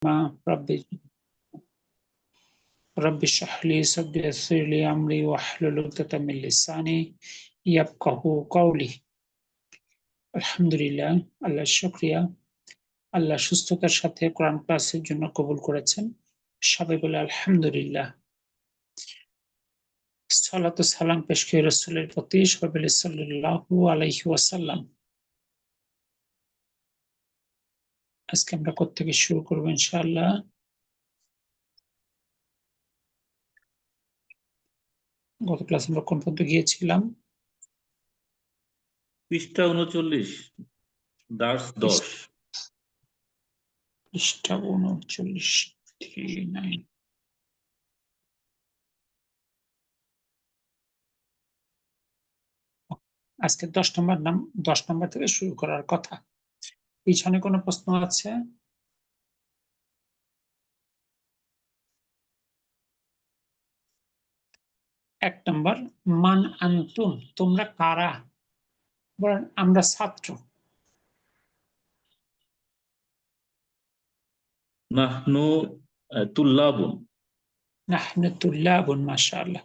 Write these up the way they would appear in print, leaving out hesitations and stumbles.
ربي اشرح لي صدري ويسر لي أمري واحلل عقدة من لساني يفقهوا قولي। আলহামদুলিল্লাহ, আল্লাহর শুকরিয়া, আল্লাহ সুস্থতার সাথে কোরআন ক্লাসের জন্য কবুল করেছেন। সবাই বলে আলহামদুলিল্লাহ। সালাত ও সালাম পেশ করি রাসূলের প্রতি, সবাই বলে সাল্লাল্লাহু আলাইহি ওয়াসাল্লাম। আজকে আমরা কোথা থেকে শুরু করব ইনশাআল্লাহ? গত ক্লাসে আমরা কোন পর্যন্ত গিয়েছিলাম? পৃষ্ঠা 39, দার্স 10। পৃষ্ঠা 39, 39। আজকে 10 নম্বর থেকে শুরু করার কথা। পিছনে কোনো প্রশ্ন আছে? এক নম্বর, মান আনতুম, তোমরা কারা? বলেন আমরা ছাত্র। নাহনু তুল্লাবুন। নাহনু তুল্লাবুন, মাশাআল্লাহ।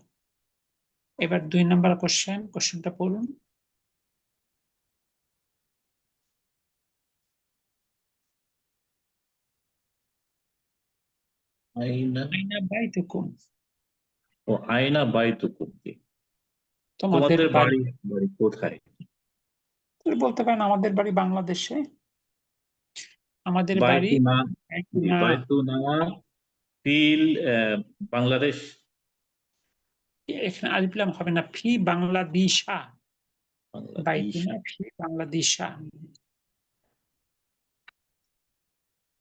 এবার 2 নম্বর কোশ্চেনটা পড়ুন। আইনা বাইতুকুম, ও আয়না বাইতুকুম, তোমাদের বাড়ি কোথায়? বলতে পারেন আমাদের বাড়ি বাংলাদেশে। আমাদের বাড়ি বাইতুনা ফিল বাংলাদেশ। এখানে আলিফ লাম হবে না, ফি বাংলাদেশা। বাইতুনা ফি বাংলাদেশা।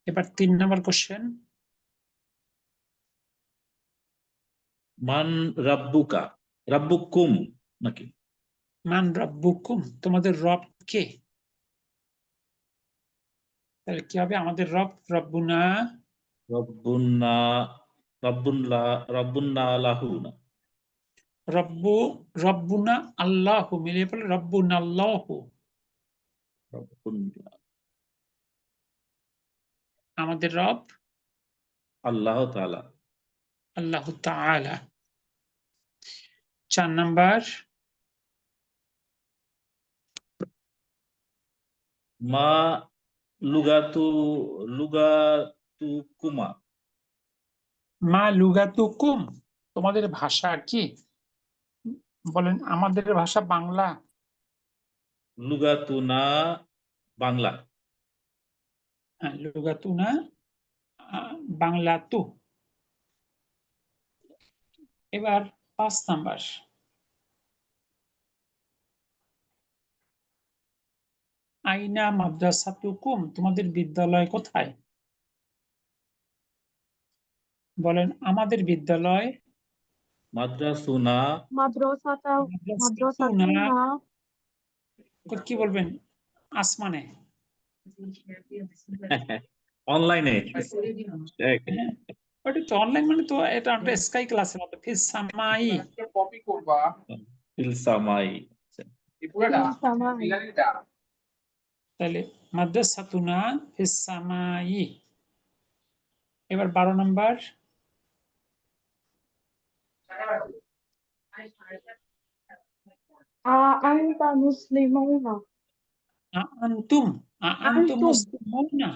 এবার 3 নম্বর কোশ্চেন। মান রাব্বুকা, রাব্বুকুম নাকি? মান রাব্বুকুম, তোমাদের রব কে? তাহলে কি হবে? আমাদের রব রব্বুনা। রব্বুন্না, রব্বুন্না লাহুনা। রব্বুনা আল্লাহু, মিলিয়ে বলে রব্বুনা আল্লাহু। আমাদের রব আল্লাহ তাআলা। আল্লাহ তাআলা। 4 নাম্বার, মা লুগাতুকুমা। মা লুগাতুকুম, তোমাদের ভাষা কি? বলেন আমাদের ভাষা বাংলা। লুগাতুনা বাংলা। লুগাতুনা বাংলা তু। এবার 5 নাম্বার, আইনা মাদ্রাসাতুকুম, তোমাদের বিদ্যালয় কোথায়? বলেন আমাদের বিদ্যালয় মাদ্রাসুনা। কি বলবেন? আসমানে, অনলাইনে। ওটা তো অনলাইন, মানে তো এটা একটা স্কাই ক্লাসের মতো। ফিস সামাই, কপি করবা ফিল সামাই। তাহলে মাদ্রাসাতুনা ফিস সামাই। এবার 12 নাম্বার, আনতা মুসলিমুনা। আনতুম মুসলিমুনা,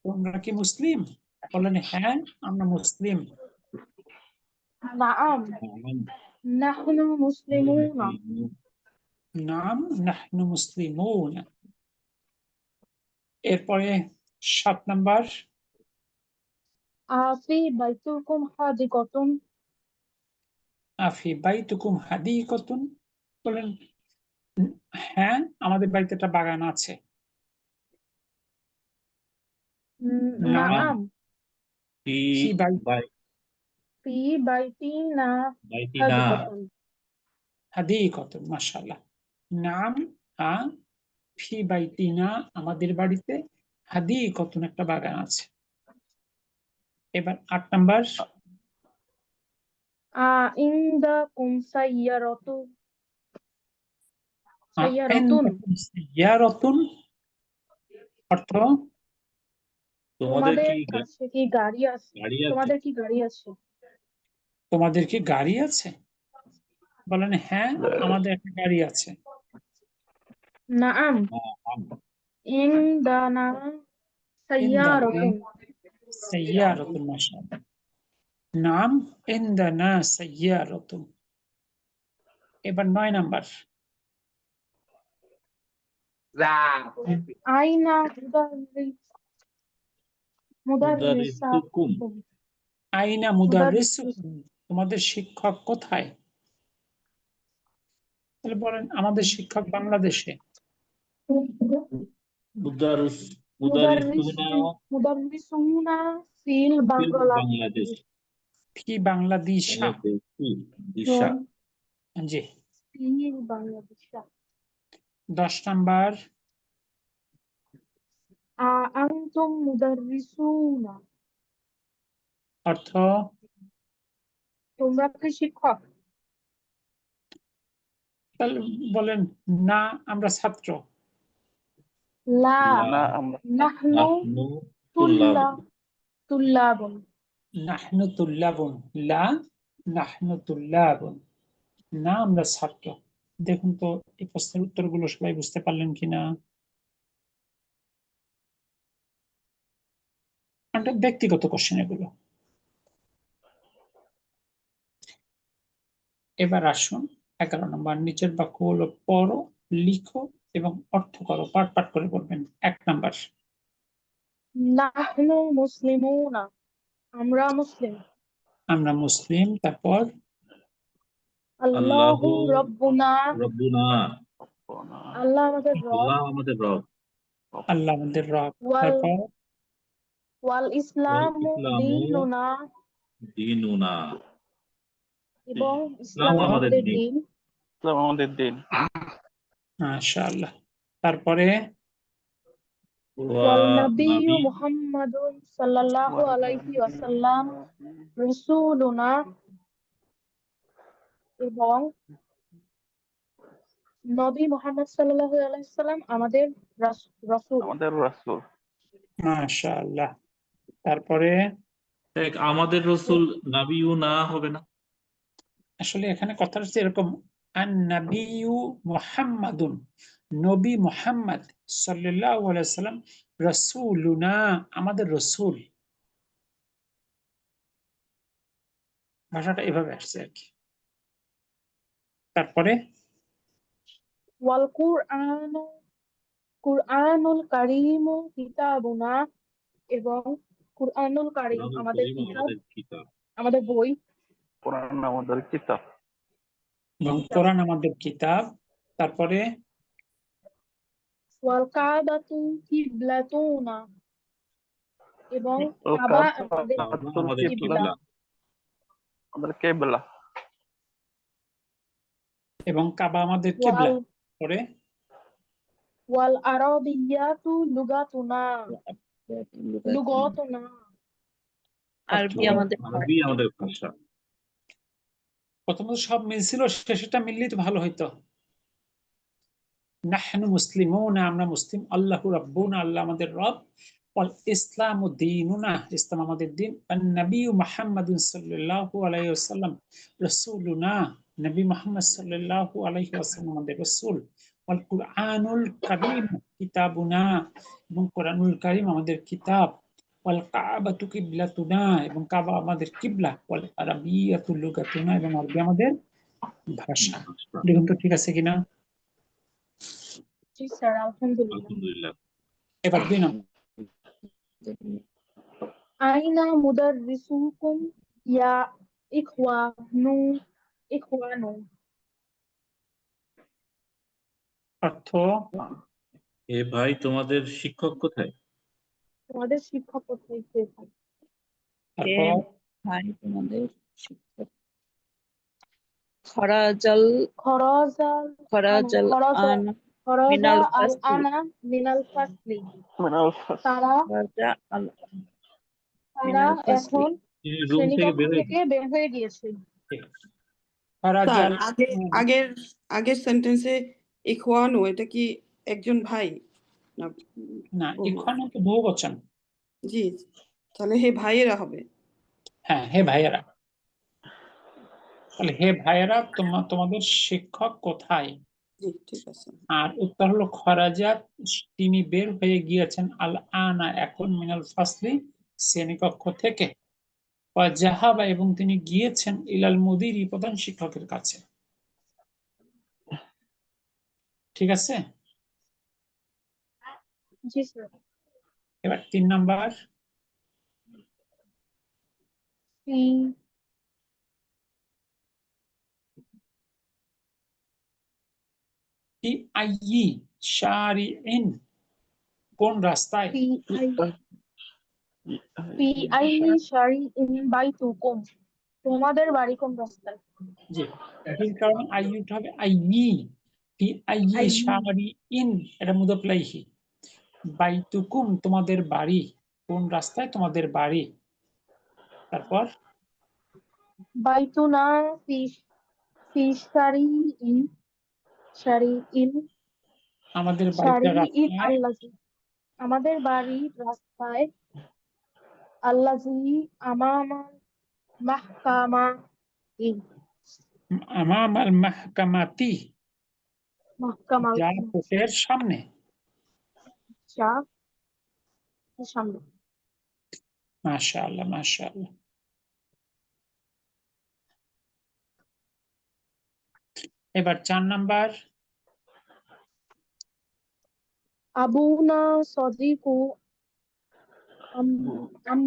তোমরা কি মুসলিম? বলেন হ্যাঁ আমরা মুসলিম। নাআম নাহনু মুসলিমুনা। নাম নাহনু মুসলিমুনা। এরপরে 7 নাম্বার, আফি বাইতুকুম হাদিকাতুন। আফি বাইতুকুম হাদিকাতুন, বলেন হ্যাঁ আমাদের বাড়িতে একটা বাগান আছে। নাআম ফি ফি বাইতিনা বাইতিনা হাদিকাতুন, মাশাআল্লাহ। নাম ফি বাইতিনা, আমাদের বাড়িতে, হাদিকাতুন একটা বাগান আছে। এবার 8 নাম্বার, ইনদাকুম সাইয়ারাতুন। ইয়ারাতুন অর্থ তোমাদের তোমাদের কি কাছে কি গাড়ি আছে? গাড়ি আছে? তোমাদের কি গাড়ি আছে? তোমাদের কি গাড়ি আছে? বলেন হ্যাঁ, আমাদের একটা গাড়ি আছে। নাআম নাম। ইনদানা সাইয়ারাতুন। সাইয়ারাতুন মাশাআল্লাহ। নাম ইনদানা সাইয়ারাতুন। এবার 9 নাম্বার। আইনা মুদাররিসুকুম। মুদাররিসাতুকুম। আইনা মুদাররিসুকুম। তোমাদের শিক্ষক কোথায়? তাহলে বলেন আমাদের শিক্ষক বাংলাদেশে। মুদাররিস মুদাররিসুনা মুদাররিসুনা ফিল ফিল বাংলাদেশ। বাংলাদেশ। ফি বাংলাদেশা। বাংলাদেশি দিশা। জি। ফিল বাংলাদেশ। 10 নাম্বার। আনতুম মুদাররিসুনা। অর্থ তোমরা কি শিক্ষক? তাহলে বলেন না, আমরা ছাত্র। লা না নাহনু নাহনু তুল্লাব। তুল্লাবুন। নাহনু তুল্লাবুন। লা নাহনু তুল্লাবুন। না, আমরা ছাত্র। দেখুন তো এই প্রশ্নের উত্তরগুলো সবাই বুঝতে পারলেন কিনা? একটা ব্যক্তিগত কোশ্চেন এগুলো। এবার আসুন 11 নম্বর। নিচের বাক্যগুলো পড়ো, লিখো এবং অর্থ করো। পাঠ পাঠ করে বলবেন। 1 নাম্বার। নাহনু মুসলিমুনা। আমরা মুসলিম। আমরা মুসলিম। তারপর আল্লাহু রাব্বুনা। রব্বুনা। আল্লাহ আমাদের রব। আল্লাহ আমাদের রব। আল্লাহ আমাদের রব। ওয়াল তারপর ওয়াল ইসলামু ইসলামু দীনুনা। দীনুনা। এবং ইসলাম ইসলাম আমাদের আমাদের দিন। দিন। ইসলাম আমাদের দিন। মাশাআল্লাহ। তারপরে ওয়াল নাবিয়্যু নবী মুহাম্মাদুন সাল্লাল্লাহু আলাইহি ওয়াসাল্লাম রাসূলুনা। এবং নবী মুহাম্মদ সাল্লাল্লাহু আলাইহি ওয়াসাল্লাম আমাদের রাসূল। আমাদের রাসূল। মাশাআল্লাহ। তারপরে আমাদের রসুল নাবিউ না হবে না? আসলে এখানে কথা হচ্ছে এরকম, আন-নাবিয়্যু মুহাম্মাদুন, নবী মুহাম্মদ সাল্লাল্লাহু আলাইহি ওয়াসাল্লাম রাসূলুনা, আমাদের রাসূল। ভাষাটা এভাবে আসছে আর কি। তারপরে ওয়াল কুরআনুল কারীমু কিতাবুনা। এবং কুরআনুল কারীম কোরআনুল আমাদের কারীম কিতাব, আমাদের কিতাব। আমাদের বই। কোরআন আমাদের কিতাব। এবং কোরআন আমাদের কিতাব। তারপরে ওয়াল কাবাতু কিবলাতুনা। এবং ও কাবা কাবা আমাদের আমাদের কিবলা। কিবলা। আমাদের কিবলা। এবং কাবা আমাদের ওয়াল কিবলা। পরে ওয়াল আরাবিয়াতু লুগাতুনা। লুগাতুনা। আরবি আমাদের আরবি আমাদের ভাষা। প্রথমত সব মিলছিল, শেষটা মিললেই তো ভালো হইতো। নাহনু মুসলিমুনা, আমরা মুসলিম। আল্লাহু রাব্বুনা, আল্লাহ আমাদের রব। ওয়াল ইসলামু দীনুনা, ইসলাম আমাদের দিন। আন-নাবিয়্যু মুহাম্মাদুন সাল্লাল্লাহু আলাইহি ওয়াসাল্লাম রাসূলুনা, নবী মুহাম্মদ সাল্লাল্লাহু আলাইহি ওয়াসাল্লাম আমাদের রাসূল। ওয়াল কুরআনুল কারীম কিতাবুনা, এবং কোরআনুল কারীম আমাদের কিতাব। ওয়াল কাবাতু কিবলাতুনা, এবং কাবা আমাদের কিবলা। ওয়াল আরাবিয়াতু লুগাতুনা, এবং আরবি আমাদের ভাষা। দেখুন তো ঠিক আছে কিনা? জি স্যার, আলহামদুলিল্লাহ। আলহামদুলিল্লাহ। এবার 2 নম্বর। আইনা মুদাররিসুকুম ইয়া ইখওয়ানু। অর্থ এ ভাই তোমাদের শিক্ষক কোথায়? তোমাদের শিক্ষক কোথায়? তারপর ভাই তোমাদের শিক্ষক। খরাজাল খরাজাল খরাজাল আনা খরাজা মিনাল আল ফাসলি। আনা মিনাল ফাসলি। মিনাল ফাসল। তারা খরাজা আল তারা মিনাল ফাসলি। এখন তিনি রুম থেকে শ্রেণীকক্ষ বের হয়ে থেকে বের হয়ে গিয়েছে। স্যার ফারাজাল, আগের সেন্টেন্সে ইখওয়ানু এটা কি একজন ভাই না না বহু? ইখওয়ানু তো বহুবচন। জি, তাহলে হে ভাইয়েরা হবে। হ্যাঁ, হে ভাইয়েরা। তাহলে হে ভাইয়েরা, তোমাদের শিক্ষক কোথায়? জি, ঠিক আছে। আর উত্তর হলো খরাজাত, তিনি বের হয়ে গিয়েছেন আল আনা, এখন মিনাল ফাসলি, শ্রেণীকক্ষ থেকে। ওয়া জাহাবা, এবং তিনি গিয়েছেন ইলাল মুদিরি, প্রধান শিক্ষকের কাছে। ঠিক আছে। জি স্যার। এবার 3 নাম্বার। ফি ফি আইয়ি শারিইন, কোন রাস্তায়? ফি আই ফি আইয়ি শারিইন বাইতুকুম, তোমাদের বাড়ি কোন রাস্তায়? জি, এর কারণে আইয়ুটা হবে আইয়ি। ফি আইয়ি আইয়ি। শারিইন, এটা মুদাফ ইলাইহি। বাইতুকুম, তোমাদের বাড়ি, কোন রাস্তায় তোমাদের বাড়ি। তারপর বাইতুনা ফি ফি শারিইন শারিইন আমাদের বাড়িটা শারিইন রাস্তায়, আল্লাজি, আমাদের বাড়ির রাস্তায়, আল্লাজি আমামাল মাহকামাতি, আমাম আল মাহকামাতি, মাহকামাল যা কোর্টের সামনে। যা সামনে। মাশাআল্লাহ, মাশাআল্লাহ। এবার 4 নাম্বার। আবুনা সদিকু আম আম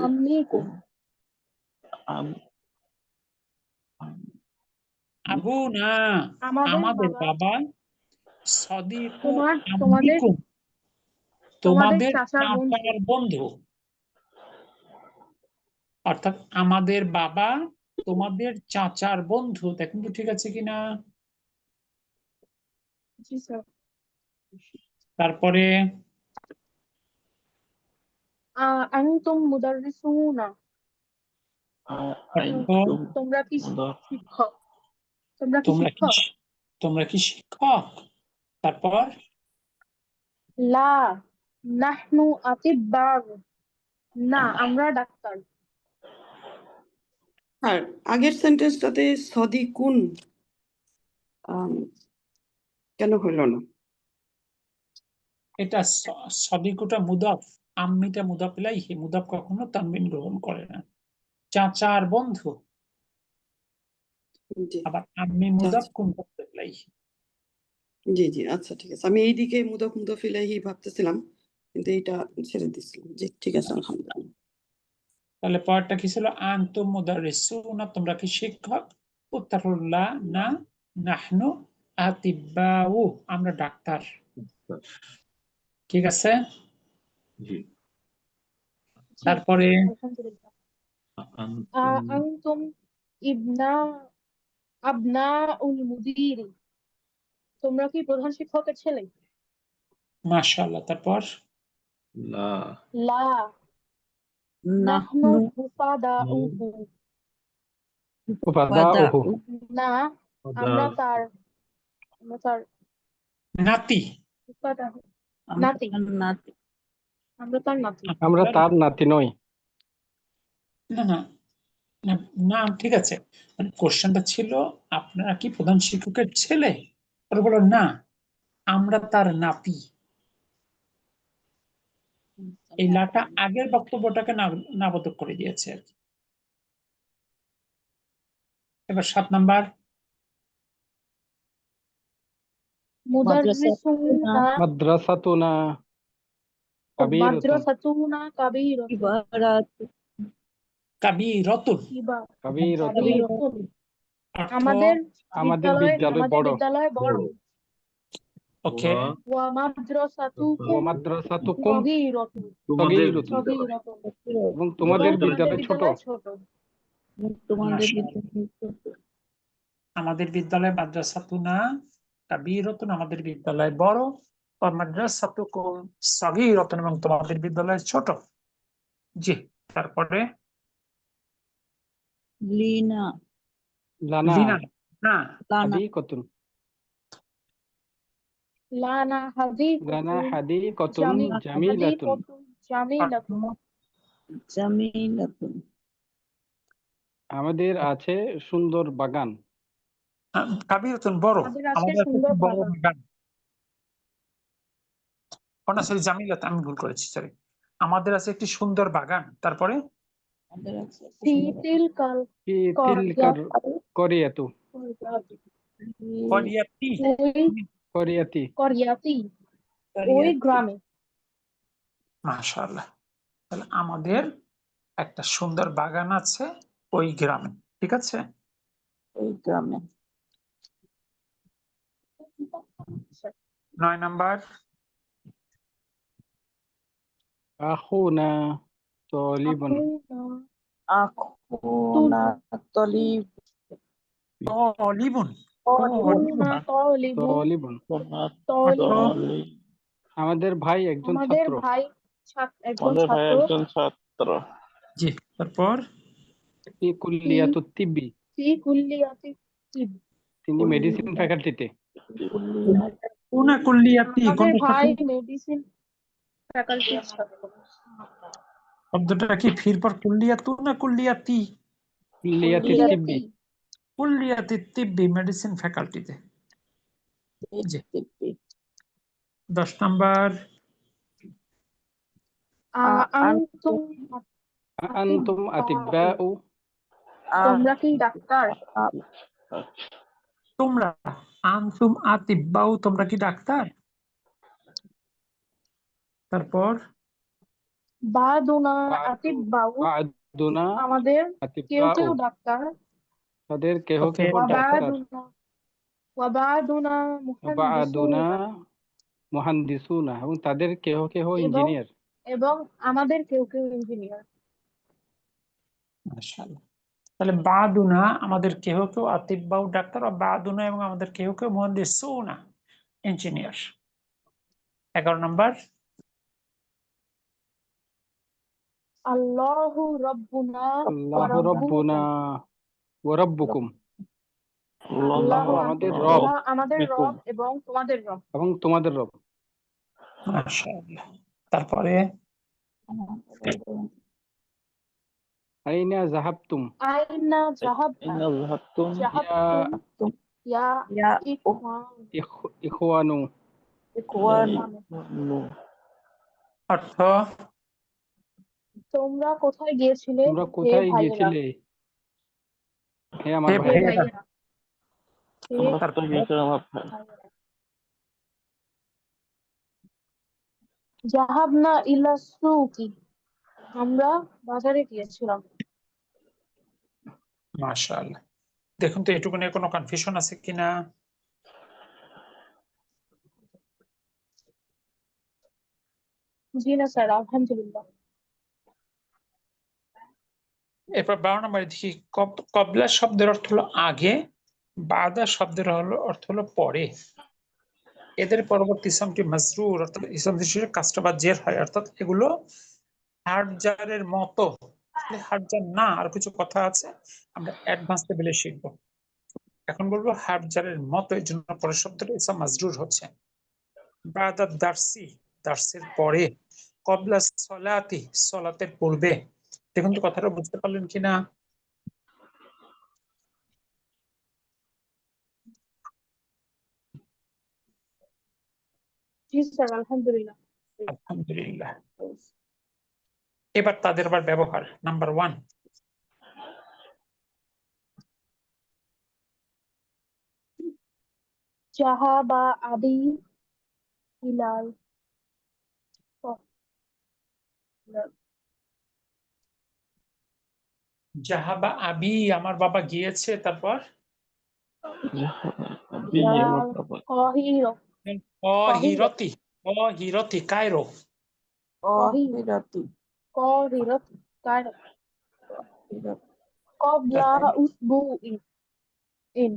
আম্মিকুম, আম- আবু না, আমাদের আমাদের বাবা, বাবা, সদিকু তোমাদের আম্মিকুম, তোমাদের তোমাদের চাচার বন্ধু। চাচার বন্ধু। অর্থাৎ আমাদের বাবা তোমাদের চাচার বন্ধু। দেখুন তো ঠিক আছে কিনা। জি স্যার। তারপরে আনতুম মুদাররিসুনা, আইতুম তোমরা কি মুদার- শিক্ষক? তোমরা কি তোমরা কি শিক্ষক? তোমরা কি শিক্ষক? তারপর লা নাহনু আতিব্বার, না আমরা ডাক্তার। আর আগের সেন্টেন্সটাতে সদিকুন কেন হইল না? এটা সদিকুটা মুদাফ, আম্মিটা মুদাফ ইলাইহি, মুদাফ কখনো তানবিন গ্রহণ করে না। চাচার বন্ধু, জি, আবার আম্মি মুদাফ কোন মুদাফ ইলাইহি। জি, জি, আচ্ছা, ঠিক আছে। আমি এইদিকে মুদাফ মুদাফ ইলাইহি ভাবতেছিলাম, কিন্তু এইটা ছেড়ে দিছিলাম। জি, ঠিক আছে, আলহামদুলিল্লাহ। তাহলে পরেরটা কি ছিল? আনতুম মুদাররিসুনা, তোমরা কি শিক্ষক? উত্তর হলো লা, না, নাহনু আতিব্বাউ, আমরা ডাক্তার। ঠিক আছে। জি। তারপরে আলহামদুলিল্লাহ। আনতুম আনতুম ইবনা আবনাউল মুদিরি, তোমরা কি প্রধান শিক্ষকের ছেলে? মাশাআল্লাহ। তারপর লা লা নাহনু নাহনু হুফাদাউহু, ফাদাউ না আমরা তার নাতি, হুফাদাহু, আমরা নাতি, তার নাতি। আমরা তার নাতি। আমরা তার নাতি নই। না না না, না, ঠিক আছে। মানে কোশ্চেনটা ছিল আপনারা কি প্রধান শিক্ষকের ছেলে? ওরা বলল না, আমরা তার নাতি। এই লাটা আগের বক্তব্যটাকে নাবোধক করে দিয়েছে আর কি। এবার 7 নাম্বার। মুদাররিসুনা মাদ্রাসাতুনা কাবীরাতুন। মাদ্রাসাতুনা কাবীরাতুন, ইবারাত কাবীরাতুন, কাবীরাতুন। কাবীরাতুন, অর্থ আমাদের আমাদের বিদ্যালয় বড়। বড়। ওকে। ওয়া মাদ্রাসাতুকুম ওয়া মাদ্রাসাতুকুম সগীরাতুন, তোমাদের সগীরাতুন, এবং তোমাদের এবং বিদ্যালয় ছোট। ছোট। তোমাদের মাশাআল্লাহ। বিদ্যালয় আমাদের বিদ্যালয় মাদ্রাসাতুনা কাবীরাতুন, আমাদের বিদ্যালয় বড়। ওয়া মাদ্রাসাতুকুম সগীরাতুন, এবং তোমাদের বিদ্যালয় ছোট। জি। তারপরে লিনা লানা লিনা, না, লানা হাদিকাতুন। লানা লানা হাদিকাতুন হাদিকাতুন জামিলাতুন, জামিলাতুন। জামিলাতুন। জামিলাতুন। আমাদের আছে সুন্দর বাগান। কাবিরাতুন বড়, আমাদের আছে আমাদের একটা সুন্দর খুব বড় বাগান। বাগান। না সরি, জামিলাত, আমি ভুল করেছি, সরি। আমাদের আছে একটি সুন্দর বাগান, তারপরে আমাদের আছে ফি তিলকাল কি করিয়াত তিলকার করিয়াতু করিয়াতি। ওই করিয়াতি করিয়াতি ওই গ্রামে। মাশাআল্লাহ। তাহলে আমাদের একটা সুন্দর বাগান আছে ওই গ্রামে, ঠিক আছে। ওই গ্রামে। 9 নাম্বার, আখুনা তলিবুন। আখুনা তলিব। তলিবুন। আখুনা তলিবুন তলিবুন তলিবুন। আমাদের ভাই একজন আমাদের ছাত্র। ভাই একজন আমাদের ভাই ছাত্র। একজন ছাত্র। জি, তারপর ফি কুল্লিয়াতু তিব্বি, ফি কুল্লিয়াতি তিব। তিনি মেডিসিন ফ্যাকাল্টিতে। কোনা কুল্লিয়াতি, আমাদের কোনটা ভাই সাথে? মেডিসিন ফ্যাকাল্টির ছাত্র। শব্দটা কি ফির পর কুল্লিয়াতু না কুল্লিয়াতি? কুল্লিয়াতি তিব্বি। কুল্লিয়াতি। কুল্লিয়াতি তিব্বি, মেডিসিন ফ্যাকাল্টিতে। জি। 10 নাম্বার, আনতুম আনতুম আতিব্বাউ। তোমরা কি ডাক্তার? তোমরা আনতুম আতিব্বাউ, তোমরা কি ডাক্তার? তারপর বাদুনা আতিব্বাউ, বাদুনা আমাদের কেউ আতিব্বাউ, কেউ ডাক্তার। তাদের কেহ ওকে, কেহ ডাক্তার। ওয়াবাদুনা বাদুনা মুহান্দিসুনা, মুহান্দিসুনা, এবং তাদের কেহ কেহ এবং ইঞ্জিনিয়ার। এবং আমাদের কেউ কেউ ইঞ্জিনিয়ার। মাশাআল্লাহ। তাহলে বাদুনা আমাদের কেহ কেউ আতিব্বাউ ডাক্তার, আর বাদুনা এবং আমাদের কেহ কেউ মুহান্দিসুনা ইঞ্জিনিয়ার। 11 নাম্বার, আল্লাহু রাব্বুনা ওয়া আল্লাহু রাব্বুনা রাব্বুকুম। ওয়া রাব্বুকুম, আল্লাহ আল্লাহ আমাদের রব আল্লাহ আমাদের রব এবং তোমাদের রব। এবং তোমাদের রব। মাশাআল্লাহ। তারপরে আইনা জাহাবতুম আইনা জাহাবনা ইন্নাল্লাহাতুম জাহাবতুম ইয়া ইয়া ইখওয়ান। ইখওয়ানু, ইখওয়ান। অর্থ তোমরা কোথায় গিয়েছিলে তোমরা হে কোথায় ভাইয়েরা? গিয়েছিলে হে আমার হে হে ভাইয়েরা? ভাইয়েরা। ভাইয়েরা। হে তোমরা তারপর কোথায় গিয়েছিলে আমার ভাই? ভাইয়েরা। জাহাবনা ইলা সুকি, আমরা বাজারে গিয়েছিলাম। মাশাআল্লাহ। দেখুন তো এটুকু নিয়ে কোনো কনফিউশন আছে কিনা? জি না স্যার, আলহামদুলিল্লাহ। এরপর 12 নম্বরে দেখি, কবলা শব্দের অর্থ হলো আগে, বাদা শব্দের অর্থ হলো পরে। এদের পরবর্তী ইসমটি মাজরুর, অর্থাৎ ইসমটি শেষে কাসরা বা জের হয়, অর্থাৎ এগুলো হারজারের মতো। হারজার না, আর কিছু কথা আছে আমরা অ্যাডভান্স লেভেলে শিখবো। এখন বলবো হারজারের মতো, এই জন্য পরের শব্দটা ইসম মাজরুর হচ্ছে। বাদা দার্সি, দার্সের পরে। কবলা সলাতি, সলাতের পূর্বে। দেখুন তো কথাটা বুঝতে পারলেন কিনা? জি স্যার, আলহামদুলিল্লাহ। আলহামদুলিল্লাহ। এবার তাদের আবার ব্যবহার। নাম্বার 1, জাহাবা আবি ইলাল। জাহাবা আবি, আমার বাবা গিয়েছে, তারপর আমার বাবা কহির অহিরতি, অহিরতি কায়রো। অহিরাতি। কহিরত কায়রো। কবলা উসবুইন, ইন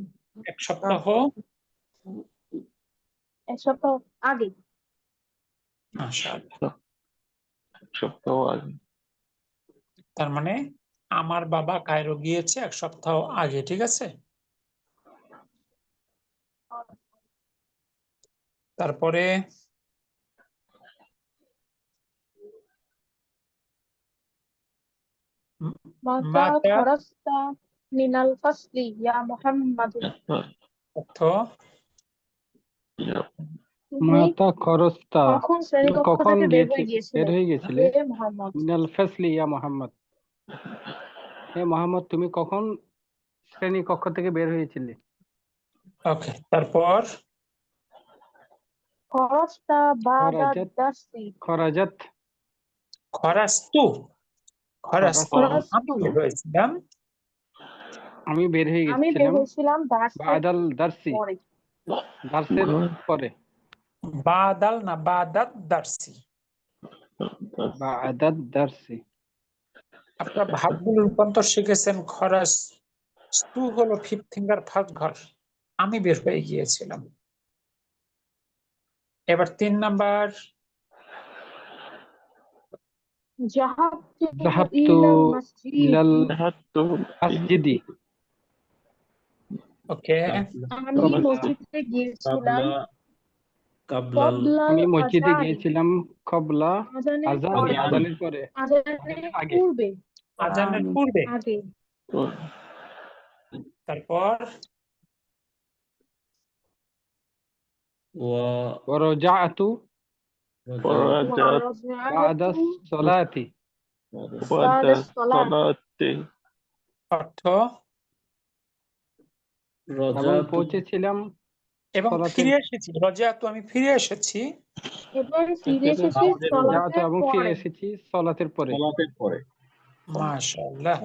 এক সপ্তাহ এক সপ্তাহ আগে। মাশাআল্লাহ। সপ্তাহ আগে। তার মানে আমার বাবা কায়রো গিয়েছে 1 সপ্তাহ আগে, ঠিক আছে। তারপরে মাতা মাতা খরাস্তা মিনাল ফাসলি ইয়া মুহাম্মাদু। অর্থ তুমি মাতা খরস্তা কখন তুমি শ্রেণীকক্ষ কখন থেকে বের হয়ে বের গিয়েছিলে হয়ে গেছিলে হে মুহাম্মদ? মিনাল ফাসলি ইয়া মোহাম্মদ। হে মোহাম্মদ তুমি কখন শ্রেণী কক্ষ থেকে বের হয়েছিলে? ওকে। তারপর খরাস্তা বাদা খরাজাত দারসি। খরাজাত খরাস্তু খরাস্তু খরাস্তু আমি বের হয়েছিলাম আমি বের হয়ে আমি বের গেছিলাম হয়েছিলাম দার্সের বাদাল দার্সি পরে। দার্সের পরে বাদাল না বাদাত দারসি। বাদাত দার্সি। আপনারা ভাবগুলো রূপান্তর শিখেছেন। খরাস্তু হলো ফিফথ ফিঙ্গার ফার্স্ট ঘর। আমি বের হয়ে গিয়েছিলাম। এবার 3 নাম্বার যাহাবতু যাহাবতু ইলাল মাসজিদ। ইলাল ذهبت মাসজিদি ওকে। আমি কাবলা মসজিদে গিয়েছিলাম কাবলাল কবলাল আমি মসজিদে আযান। গিয়েছিলাম কবলা আযানের আজান পরে, আজানের পরে আযানের আগে পূর্বে, আজানের পূর্বে। আগে। তারপর ওয়া ওয়ারাজাতু রাজা বাদা ওয়ারাজাতু সলাতি بعد বাদা সলাত। الصلاة অর্থ এবং রাজাতু পৌঁছেছিলাম এবং সলাতের ফিরে এসেছি। রজাতু আমি ফিরে এসেছি। এবার ফিরে এসেছি নামাজের পরে। সলাতের এবং ফিরে পরে। এসেছি সলাতের পরে। সালাতের পরে। মাশাআল্লাহ।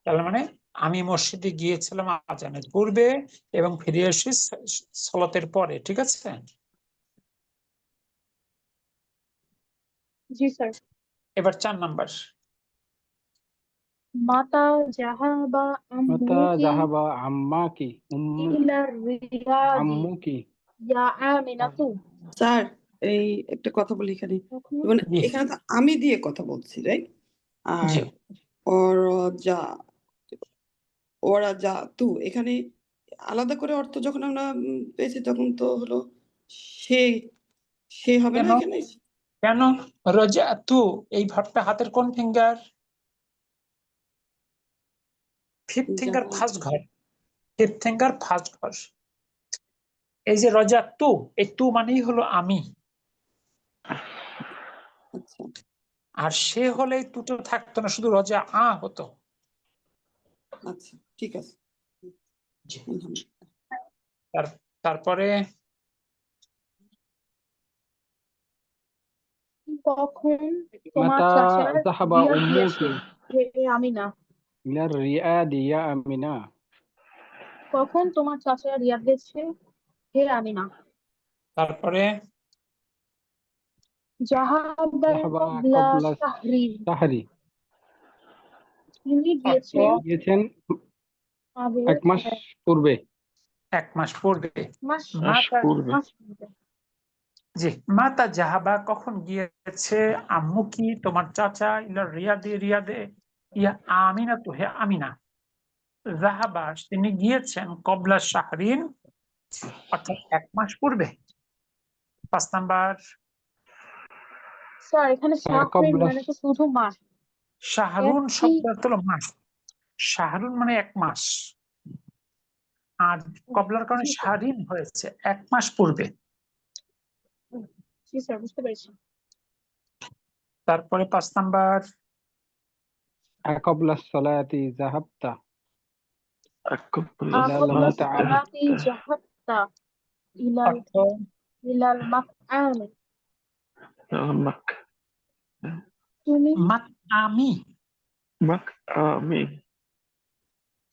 তার মানে আমি মসজিদে গিয়েছিলাম আজানের পূর্বে এবং ফিরে এসেছি সলাতের পরে। ঠিক আছে। জি স্যার। এবার 4 নাম্বার মাতা জাহাবা মাতা আম্মুকি জাহাবা আম্মাকি ইলা রিয়াদি আম্মুকি ইয়া আমিনাতু। স্যার এই একটা কথা বলি এখানে, তখন মানে জি এখানে তো আমি দিয়ে কথা বলছি, রাইট? আর জি ওরা ওরা যা তু এখানে আলাদা করে অর্থ যখন আমরা পেয়েছি তখন তো হলো সে সে হবে না কেন এখানে। কেন রজাতু এই ভাবটা হাতের কোন ফিঙ্গার? ফিফথ ফিঙ্গার যাহা ফার্স্ট ঘর। ফিফথ ফিঙ্গার ফার্স্ট ঘর। এই যে রজাতু, এই তু মানেই হলো আমি। আচ্ছা আর সে হলে এই তুটো থাকতো না, শুধু রজা আ হতো। আচ্ছা ঠিক আছে। জি। আলহামদুলিল্লাহ। তারপরে কখন তোমার মাতা চাচার জাহাবা রিয়াদ গিয়েছে উম্মুকি হে আমিনা? ইলা রিয়াদি ইয়া আমিনা। কখন তোমার চাচা রিয়াদ গেছে হে আমিনা? তারপরে জাহাবা জাহাবা কবলা কবলা শাহরি। সাহরি তিনি অর্থ গিয়েছেন গিয়েছেন আগে 1 মাস পূর্বে। 1 মাস পূর্বে। মাস মাতা পূর্বে মাস পূর্বে। জি। মাতা জাহাবা কখন গিয়েছে আম্মু কি তোমার চাচা ইলা রিয়াদে রিয়াদে ইয়া আমিনা তো হে আমিনা। জাহাবা তিনি গিয়েছেন কবলা শাহরিন অর্থাৎ 1 মাস পূর্বে। 5 নাম্বার স্যার এখানে শাহরিন কবলা মানে তো শুধু মাস। শাহরুন একই শব্দ হলো মাস। শাহরুন মানে 1 মাস। আর কবলার কারণে জি স্যার। শাহরিন হয়েছে 1 মাস পূর্বে। জি স্যার বুঝতে পেরেছি। তারপরে 5 নাম্বার কবলা সলাতি জাহাবতা أقبل ইলাল কবলা الصلاة সলাতি জাহাবতা ইলাল অর্থ ইলাল মাকআমি। مك তুমি আমি مكامي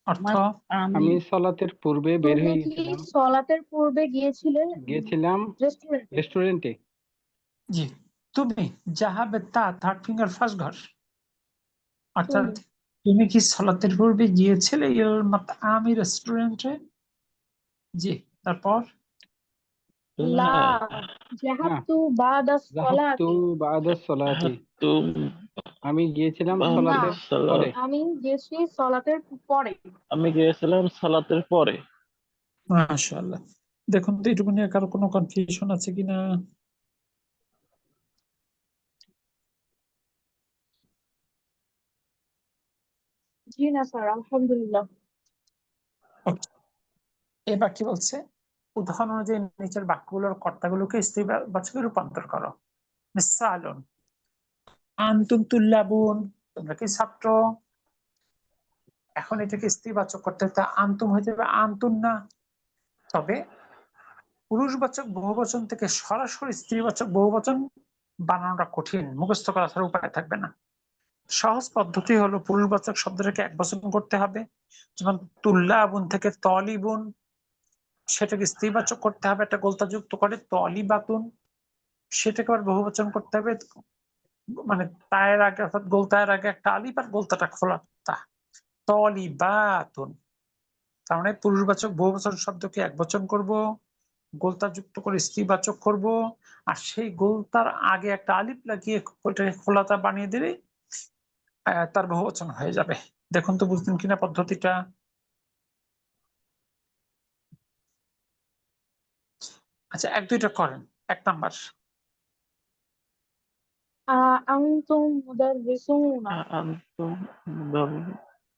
অর্থ আমি সলাতের পূর্বে বের তুমি হয়ে কি গেছিলাম সলাতের পূর্বে গিয়েছিলে রেস্টুরেন্টে? রেস্টুরেন্টে। জি। তুমি জাহাবে তা থার্ড ফিঙ্গার ফার্স্ট ঘর। অর্থাৎ তুমি তুমি কি সলাতের পূর্বে গিয়েছিলে আমি রেস্টুরেন্টে? জি। তারপর লা لا জাহাবতু বাদা জাহাবতু সলাতি। বাদা সলাতি ذهبتم আমি গিয়েছিলাম بعد না সলাতের الصلاة পরে। আমি গেছি সলাতের পরে। আমি গিয়েছিলাম সালাতের পরে। মাশাআল্লাহ। দেখুন তো এটুকু নিয়ে কারো কোনো কনফিউশন আছে কিনা? জি না স্যার, আলহামদুলিল্লাহ। Okay, এবার কি বলছে? উদাহরণ অনুযায়ী নিচের বাক্যগুলোর কর্তাগুলোকে স্ত্রীবাচকে রূপান্তর করো। মিসালুন, আনতুম তুল্লাবুন, তোমরা কি ছাত্র। এখন এটাকে স্ত্রীবাচক করতে হতে আনতুম হয়ে যাবে আনতুন না। তবে পুরুষবাচক বহুবচন থেকে সরাসরি স্ত্রীবাচক বহুবচন বানানোটা কঠিন, মুখস্থ করা ছাড়া উপায় থাকবে না। সহজ পদ্ধতি হলো পুরুষবাচক শব্দটাকে একবচন করতে হবে। যেমন তুল্লাবুন থেকে তলিবুন, সেটাকে স্ত্রীবাচক করতে হবে একটা গোলতা যুক্ত করে তলিবাতুন। সেটাকে আবার বহুবচন করতে হবে, মানে তায়ের আগে অর্থাৎ গোলতায়ের আগে একটা আলিফ আর গোলতাটা খোলা তা, তলিবাতুন। তার মানে পুরুষবাচক বহুবচন শব্দকে একবচন করব, গোলতা যুক্ত করে স্ত্রীবাচক করব, আর সেই গোলতার আগে একটা আলিফ লাগিয়ে ওইটাকে খোলাতা বানিয়ে দিলে তার বহুবচন হয়ে যাবে। দেখুন তো বুঝলেন কিনা পদ্ধতিটা? আচ্ছা, এক দুইটা করেন। 1 নাম্বার, আনতুম মুদাররিসুনা, أأنتم مدرب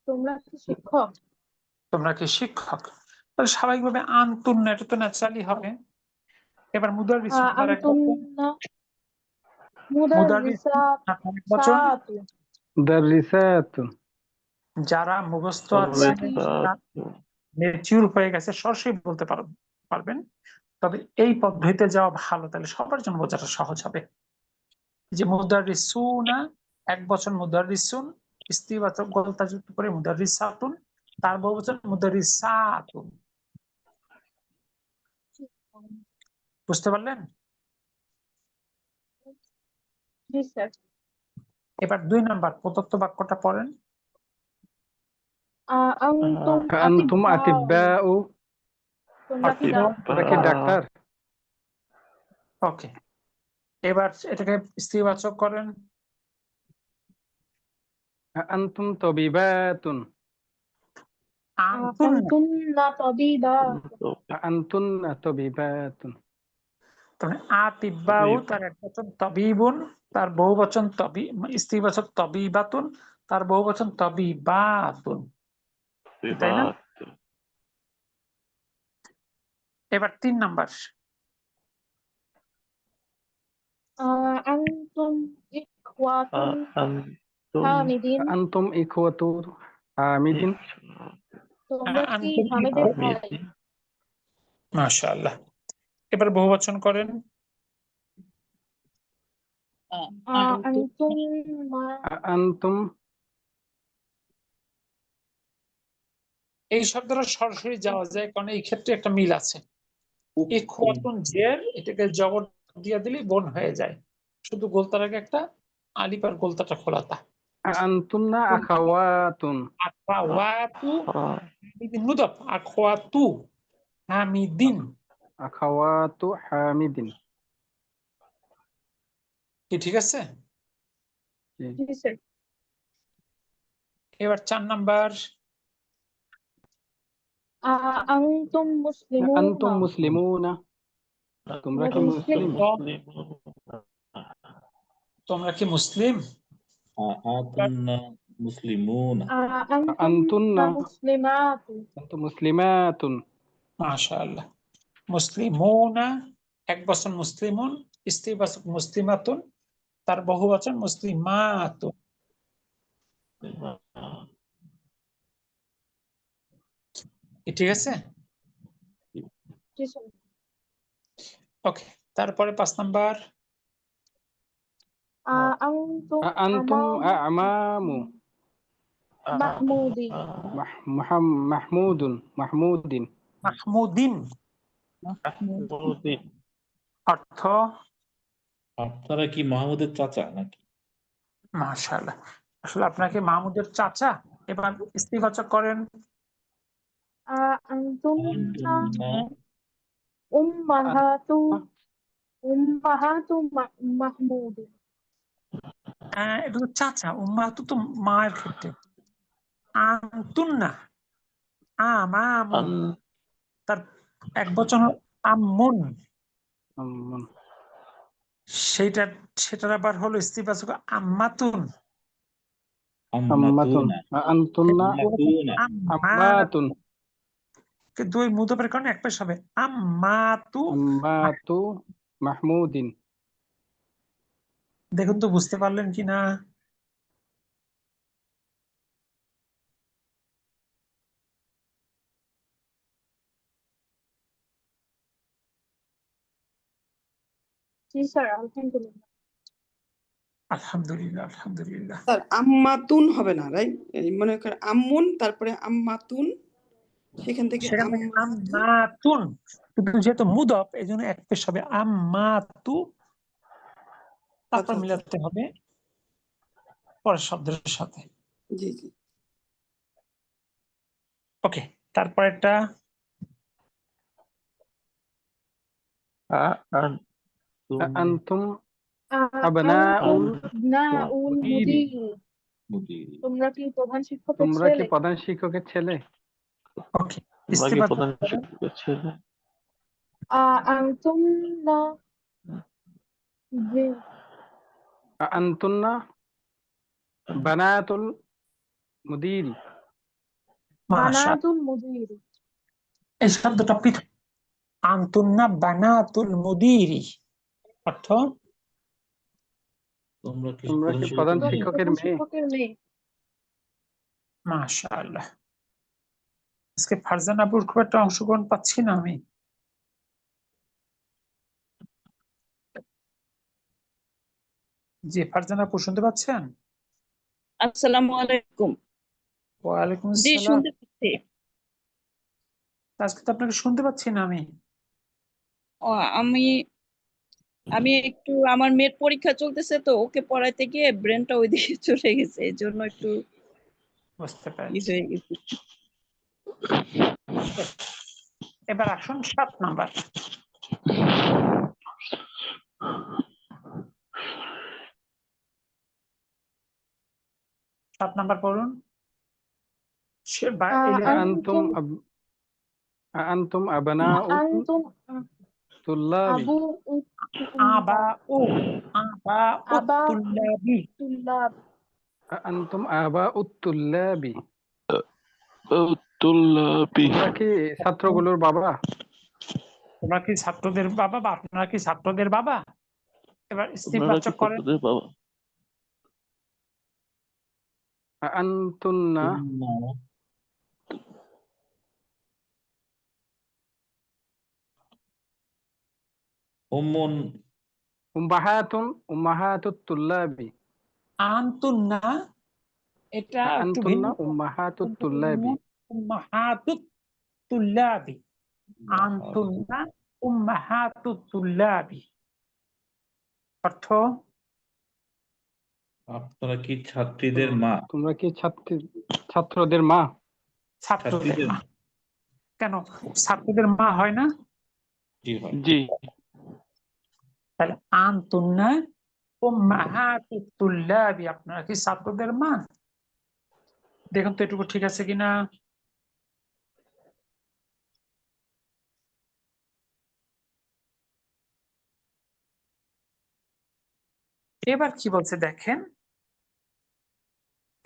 তোমরা কি শিক্ষক? তোমরা কি শিক্ষক। তাহলে স্বাভাবিকভাবে আনতুন না, এটা তো ন্যাচারালি হবে। এবার মুদাররিসুন তার এক বচন, আনতুন্না মুদাররিসুন তার এক বচন। মুদাররিসাতু, মুদাররিসাতুন। যারা মুখস্থ আছে, الرسالة ম্যাচিউর হয়ে গেছে, সরাসরি বলতে পারবেন। তবে এই পদ্ধতিতে যাওয়া ভালো, তাহলে সবার জন্য বোঝাটা সহজ হবে। যে মুদাররিসুনা এক বচন মুদাররিসুন, স্ত্রীবাচক গোলতা যুক্ত করে মুদাররিসাতুন, তার বহুবচন মুদাররিসাতুন। বুঝতে পারলেন? জি স্যার। এবার 2 নাম্বার প্রদত্ত বাক্যটা পড়েন। আনতুম আনতুম আতিব্বাউ, আতিব্বাউ, তোমরা কি তোমরা কি ডাক্তার? ওকে, এবার এটাকে স্ত্রীবাচক করেন। আনতুম তবিবাতুন, আনতুন, আনতুন্না তাবিবাতু, আনতুন্না তবিবাতুন। তাহলে আতিব্বাউ তার এক বচন তবিবুন, তার বহুবচন স্ত্রীবাচক তবিবাতুন, তার বহুবচন তবিবাতুন, তাই না? এবার 3 নাম্বার, আনতুম ইখওয়াতুন أأنتم হামিদিন, আনতুম ইখওয়াতু হামিদিন, তোমরা কি আনতুম হামিদের ভাই? حميد মাশাআল্লাহ। এবার বহুবচন করেন। আনতুম আনতুম এই শব্দটা সরাসরি যাওয়া যায়, কারণ এই ক্ষেত্রে একটা মিল আছে। এই খোয়াতুন জের, এটাকে জবর দিয়ে দিলে বোন হয়ে যায়, শুধু গোলতার আগে একটা আলিফ আর গোলতাটা খোলাতা। আনতুন্না আখাওয়াতুন, আখাওয়াতু হামিদিন মুদাফ, আখাওয়াতু হামিদিন। আখাওয়াতু হামিদিন। কি ঠিক আছে? জি স্যার। এবার 4 নাম্বার, আনতুম মুসলিমুনা, আনতুম মুসলিমুনা, তোমরা কি মুসলিম? তোমরা কি মুসলিম? আতুন্না মুসলিমুন। আনতুন্না মুসলিমাতু, আনতুম মুসলিমাতুন, মাশাআল্লাহ। মুসলিমুনা এক বচন মুসলিমুন, স্ত্রীবাচক মুসলিমাতুন, তার বহুবচন মুসলিমাতুন। কি ঠিক আছে? জি স্যার। ওকে, তারপরে 5 নাম্বার, আনতুম আনতুম আমামু আমামু মাহমুদি, মাহমুদুন মাহমুদিন, মাহমুদিন محمود অর্থ আপনারা কি মাহমুদের চাচা নাকি? মাশাআল্লাহ। আসলে আপনাকে মাহমুদের চাচা। এবার স্ত্রীবাচক করেন। আনতুন্না আনতুন্না উম্মাহাতু মাহমুদি, এটা তো চাচা, উম্মাহাতু তো মায়ের ক্ষেত্রে। আনতুন্না আমামু, أن তার এক বচন আম্মুন, সেটার আবার হলো স্ত্রীবাচক আম্মাতুন। আম্মাতুন আনতুন্না আম্মা আব্বাতুন দুই মুদবের কারণে এক পেশ হবে আম্মাতু। আম্মাতু মাহমুদিন। দেখুন তো বুঝতে পারলেন কি না? জি স্যার, আলহামদুলিল্লাহ। আলহামদুলিল্লাহ আলহামদুলিল্লাহ। স্যার আম্মাতুন হবে না, রাইট? মনে করেন আম্মুন, তারপরে আম্মাতুন, সেখান থেকে সেখান থেকে আম্মাতু। আম্মাতুন, কিন্তু যেহেতু মুদব এই জন্য এক পেশ হবে আম্মাতু, তারপর আচ্ছা আচ্ছা, মিলাতে হবে পরের শব্দের সাথে। জি জি। ওকে, তারপরেরটা আনতুম আনতুম আবনাউল আবনাউল মুদিরি। মুদির। তোমরা কি প্রধান শিক্ষকের তোমরা কি ছেলে? প্রধান শিক্ষকের ছেলে? ওকে, তোমরা কি ইস্তেফাদ প্রধান করতে হবে। শিক্ষকের ছেলে? আনতুম না জি আনতুন্না বানাতুল মুদিরি। মাশাআল্লাহ, বানাতুল মুদির। এই শব্দটা পৃথক। আনতুন্না বানাতুল মুদিরি অর্থ তোমরা কি তোমরা কি প্রধান তোমরা কি শিক্ষকের প্রধান মেয়ে? শিক্ষকের মেয়ে? মাশাআল্লাহ। আজকে ফারজান আপুর খুব একটা অংশগ্রহণ পাচ্ছি না আমি। জি ফারজান আপু শুনতে পাচ্ছেন? আসসালামু আলাইকুম। ওয়ালাইকুম জি আসসালাম। শুনতে পাচ্ছি। আজকে তো আপনাকে শুনতে পাচ্ছি না আমি। ও, আমি আমি একটু আমার মেয়ের পরীক্ষা চলতেছে, তো ওকে পড়াইতে গিয়ে ব্রেনটা ওইদিকে চলে গেছে, এই জন্য একটু বুঝতে ই পেরেছি। হয়ে গেছে। এবার আসুন 7 নাম্বার। সাত নাম্বার পড়ুন। সে আনতুম আনতুম আবনাউল আনতুম তুল্লাবি। আবু আবা ও আবা আবা উত্তুল্লাবি। তুল্লাব। আনতুম আবাউত তুল্লাবি। তুল্লাবি। তোমরা কি ছাত্রগুলোর বাবা? তোমরা কি ছাত্রদের বাবা বা আপনারা কি ছাত্রদের বাবা? এবার আপনারা কি ইস্তিফবাচক করেন। ছাত্রদের বাবা? আনতুন্না উম্মুন উম্মাহাতুত তুল্লাবি। আনতুন্না, এটা একটু ভিন্ন। আনতুন্না উম্মাহাতুত তুল্লাবি। উম্মাহাতুত তুল্লাবি। আনতুন্না উম্মাহাতুত তুল্লাবি অর্থ আপনারা কি ছাত্রীদের মা? তোমরা কি ছাত্রদের মা? ছাত্রদের ছাত্রীদের মা। কেন ছাত্রদের মা হয় না? জি হয়। জি। তাহলে আনতুন্না উম্মাহাতুত তুল্লাবি, আপনারা কি ছাত্রদের মা? দেখুন তো এটুকু ঠিক আছে কিনা। এবার কি বলছে দেখেন,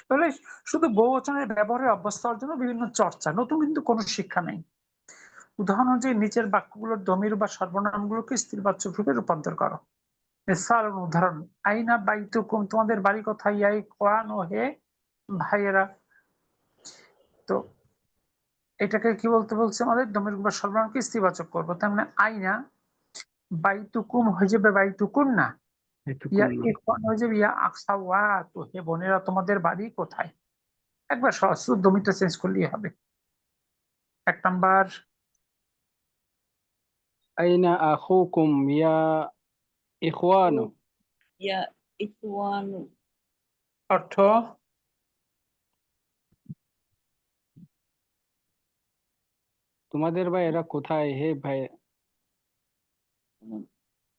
তাহলে শুধু বহুবচনের ব্যবহারে অভ্যস্ত হওয়ার জন্য বিভিন্ন চর্চা, নতুন কিন্তু কোনো শিক্ষা নেই। উদাহরণ অনুযায়ী নিচের বাক্যগুলোর দমির বা সর্বনামগুলোকে স্ত্রীবাচক রূপে রূপান্তর করো। উদাহরণ, আইনা বাইতুকুম, তোমাদের বাড়ি কোথায়? ইয়াই কোরআন ও হে ভাইয়েরা। তো এটাকে কি বলতে বলছে, আমাদের দমির বা সর্বনামকে স্ত্রীবাচক করবো, তার মানে আইনা বাইতুকুম হয়ে যাবে বাইতুকুম না, ইয়া ইখওয়ান হয়ে যাবে ইয়া আকসাওয়াত, হে বোনেরা তোমাদের বাড়ি কোথায়। একবার সহজ, দমিটা চেঞ্জ করলেই হবে। 1 নাম্বার। আইনা আখুকুম ইয়া ইখওয়ানু। ইয়া ইখওয়ানু। অর্থ তোমাদের ভাইয়েরা কোথায়? হে ভাই,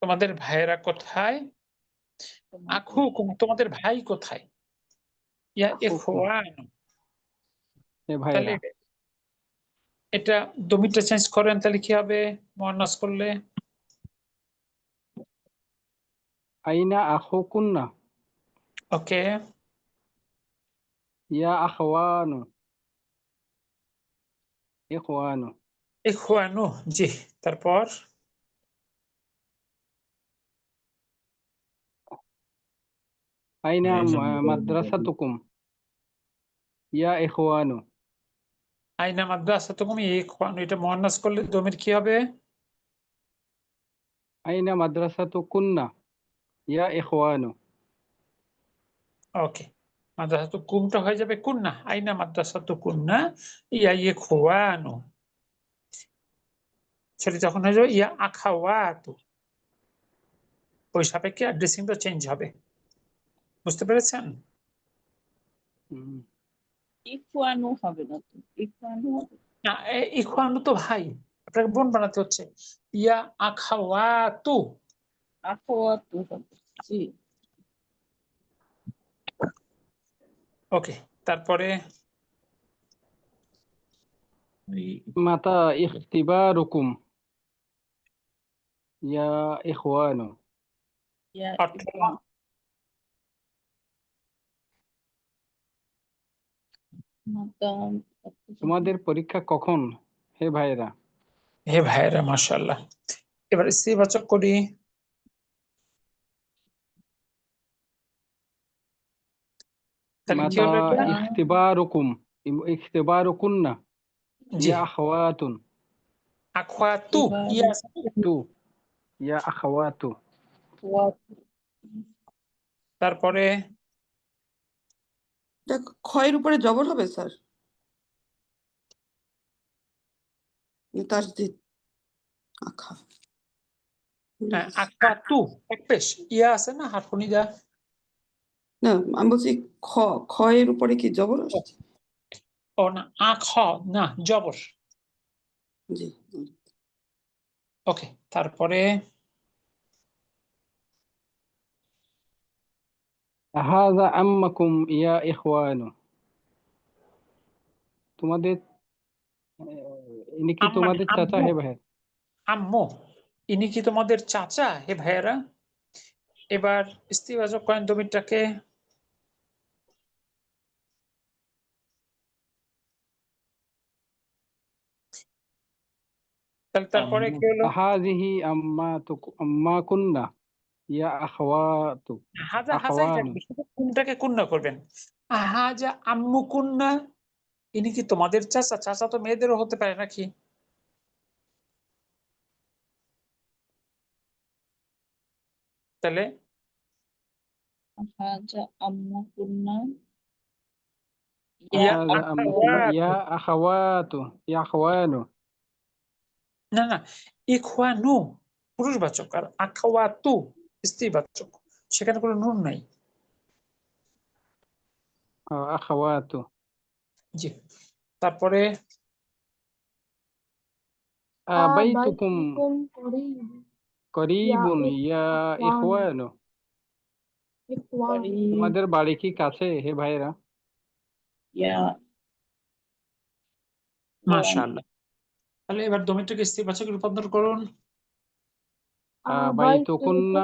তোমাদের ভাইয়েরা কোথায়? আখুকুম, তোমাদের ভাই কোথায়? ইয়া আখুকুম, ইখওয়ান। হে তাহলে ভাইয়েরা। এটা দমিটা চেঞ্জ করেন, তাহলে কি হবে মুয়ান্নাস করলে? আইনা আখুকুন্না। ওকে, ইয়া আখওয়ানু ইখওয়ানু ইখওয়ানু, জি। তারপর আইনা মাদ্রাসাতুকুম ইয়া ইখওয়ানু আইনা মাদ্রাসাতুকুম ইখওয়ানু, এটা মুয়ান্নাস করলে দমির কি হবে? আইনা মাদ্রাসাতুকুন্না ইয়া ইখওয়ানু ওকে, মাদ্রাসাতুকুমটা হয়ে যাবে কুন্না, আইনা মাদ্রাসাতুকুন্না ইয়া ইখওয়ানু। সেটা যখন হয়ে যাবে ইয়া আখাওয়াতু, ওই সাপেক্ষে অ্যাড্রেসিংটা চেঞ্জ হবে। বুঝতে পেরেছেন? হুম। ইখওয়ানু হবে না তো, ইখওয়ানু হবে। না, ইখওয়ানু তো ভাই, আপনাকে বোন বানাতে হচ্ছে। ইয়া আখাওয়াতু। আখওয়াতু হবে, জি। ওকে, তারপরে মাতা ইখতিবারুকুম ইয়া ইখওয়ানু ইয়া অর্থ ইখওয়ানু। মাতাম তোমাদের পরীক্ষা কখন হে ভাইরা? হে ভাইয়েরা, মাশাআল্লাহ। এবার ইস্তিবাচক করি। তাহলে কি মাতা হলো এটা? ইখতিবারুকুম ইখতিবারুকুন্না জি, ইয়া আখওয়াতুন আখওয়াতু, ইয়া আছে না? তু ইয়া আখওয়াতু তারপরে এটা ক্ষয়ের উপরে জবর হবে স্যার, তাসদিদ আখা। আখওয়াতু এক পেশ, ইয়া আছে না হারফুনিদা? না, আমি বলছি ক্ষয়ের উপরে কি জবর আসছে? ও না, আখ না, জবর। জি। ওকে, তারপরে হাযা আম্মাকুম ইয়া ইখওয়ানু তোমাদের ইনি কি আম্মান, তোমাদের চাচা আম্মু, হে ভাই? আম্মু, ইনি কি তোমাদের চাচা হে ভাইয়েরা? এবার ইস্তিবাচক করেন দমিরটাকে। তাহলে তারপরে কি হলো? হাযিহি আম্মাকুন্না ইয়া আখওয়াতু হাজাই আখওয়ানু থাকবে, শুধু কুনটাকে কুন্না করবেন। হাজা আম্মু কুন্না, ইনি কি তোমাদের চাচা? চাচা তো মেয়েদেরও হতে পারে নাকি? তাহলে হাজা আম্মু কুন্না ইয়া হাযা আম্মাকুম ইয়া আখাওয়াতু, আখওয়াতু ইয়া আখওয়ানু না না, ইখওয়ানু পুরুষবাচক, আর আখাওয়াতু স্ত্রীবাচক, সেখানে কোনো নুন নাই। আখওয়াতু জি, তারপরে আবাইতুকুম আবাইতুকুম করিব করিবুন ইয়া ইখওয়ানু ইখওয়ান। তোমাদের বাড়ি কি কাছে হে ভাইরা? ইয়া মাশাআল্লাহ। তাহলে এবার দমিরটাকে স্ত্রীবাচকে রূপান্তর করুন। আবাইতুকুন্না আবাইতুকুন্না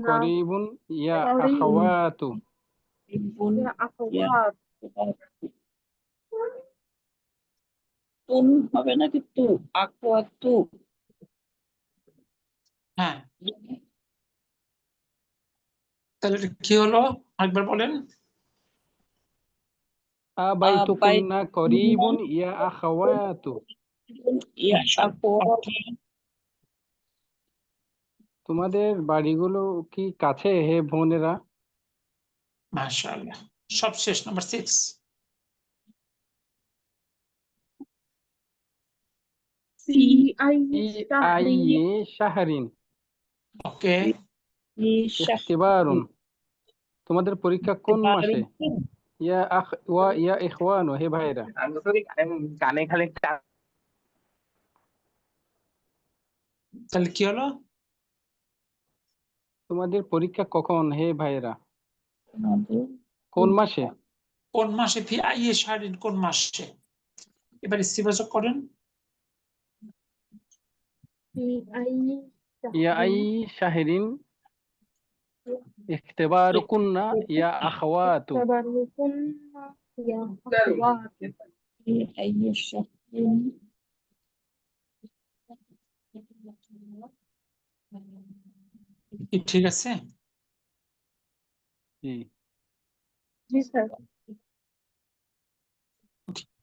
করিবুন ইয়া করিব আখওয়াতু ইবুন ইয়া ইয়া আখওয়াত। তুন হবে নাকি তু? আখওয়াতু হ্যাঁ, তাহলে এটা কি হলো আরেকবার বলেন। আবাইতুকুন্না করিবুন ইয়া আখওয়াতু ইয়া মাশাআল্লাহ। আখওয়াত। তোমাদের বাড়িগুলো কি কাছে হে বোনেরা? মাশাআল্লাহ, সব শেষ, number 6। Fee I E Shahrin আইয়ে শাহরিন ওকে, ইখতিবারুন তোমাদের পরীক্ষা কোন মাসে? ইয়া ইয়া ইখওয়ানু হে ভাইরা কানে খালি তাহলে কি হলো? তোমাদের পরীক্ষা কখন হে ভাইরা? কোন মাসে? কোন মাসে? ফি আইয়ে শাহরিন, কোন মাসে? এবার ইস্তিবাচক করেন। ফি আই ইয়া আই শাহরিন শাহরিন ইখতিবারুকুন্না ইয়া আখওয়াতু তাবারুকুন্না ইয়া আখওয়াত কি ঠিক আছে? জি জি স্যার।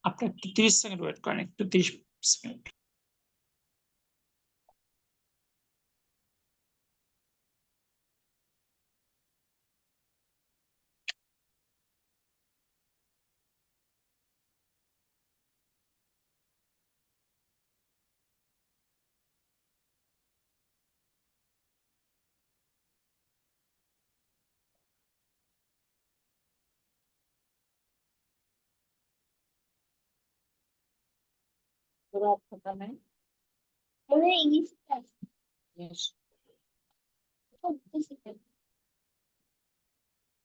আপনি একটু 30 সেকেন্ড ওয়েট করেন, একটু 30 সেকেন্ড।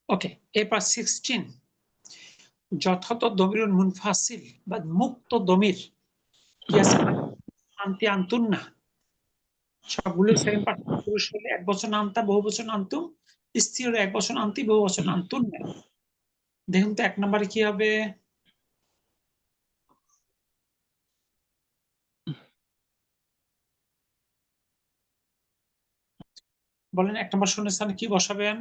ওকে, এরপর 16 যথাযথ দমিরুল মুনফাসিল বা মুক্ত দমির কি আছে? আন্তি আন্তুন না, সবগুলো সেকেন্ড পার্ট। পুরুষ হলে এক বচন আন্তা, বহু বচন আন্তুম। স্ত্রী হলে এক বচন আন্তি, বহু বচন আন্তুন না। দেখুন তো 1 নম্বরে কি হবে? বলেন 1 নম্বর শূন্য স্থানে কি বসাবেন?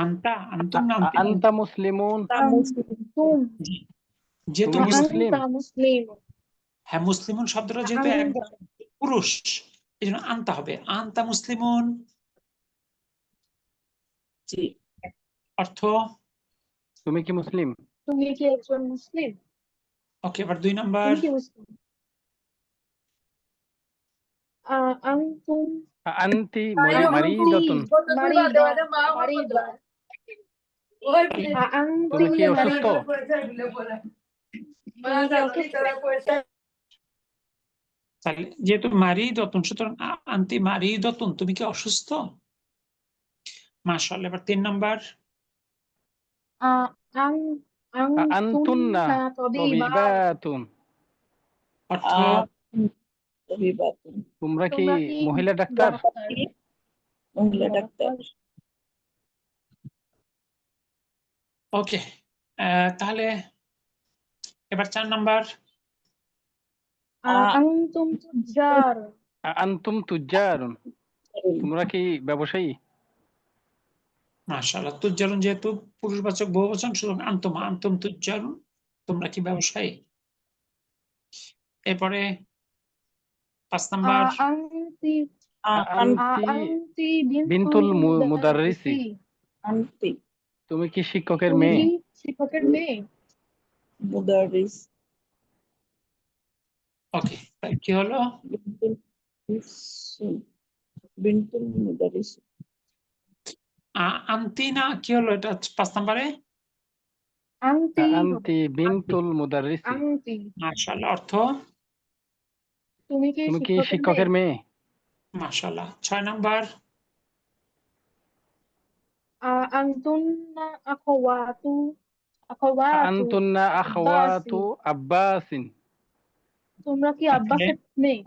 আন্তা, আন্তুম না আন্তি? আনতা মুসলিমুন আনতুম জি, যেহেতু তুমি কি মুসলিম, মুসলিম? আনতা মুসলিম হ্যাঁ মুসলিমুন শব্দটা যেহেতু এক বচন পুরুষ, এই জন্য আনতা হবে। আনতা মুসলিমুন জি অর্থ। তুমি কি মুসলিম? তুমি কি একজন মুসলিম? ওকে, এবার 2 নম্বর। তুমি কি মুসলিম? আনতুম আনতি আনতি মারিদাতুন মারিদা মারিদা তুমি কি আনতি অসুস্থ? তাহলে যেহেতু মারিদতুন, সুতরাং আন্তি মারিদতুন, তুমি কি অসুস্থ? মাশাআল্লাহ। এবার 3 নম্বর। আনতুন্না আনতুন্না তাবিবাত তবিবাতুন অর্থ। তোমরা কি তোমরা কি মহিলা ডাক্তার? মহিলা ডাক্তার। ওকে, তাহলে এবার 4 নম্বর। আনতুম তুজ্জার আনতুম তুজ্জারুন তোমরা কি ব্যবসায়ী? মাশাআল্লাহ। তুজ্জারুন যেহেতু পুরুষবাচক বহুবচন, সুতরাং আনতুম, আনতুম তুজ্জারুন, তোমরা কি ব্যবসায়ী? এরপরে 5 নম্বর। আনতি আনতি আনতি বিনতুল মুদাররিসি মুদাররিসি আন্তি তুমি কি শিক্ষকের তুমি মেয়ে? কি শিক্ষকের মেয়ে? মুদারিস ওকে, তাই কি হলো? বিনতুল মুদারিস আন্তি না কি হলো এটা 5 নম্বরে? আনতি আনতি বিনতুল মুদাররিসি আনতি মাশাআল্লাহ। অর্থ। তুমি কি তুমি কি শিক্ষকের শিক্ষকের মেয়ে? মেয়ে? মাশাআল্লাহ। 6 নম্বর। আনতুন্না আখাওয়াতু আনতুন্না আখাওয়াতু আব্বাসি আব্বাসিন তোমরা কি আব্বাসের মেয়ে?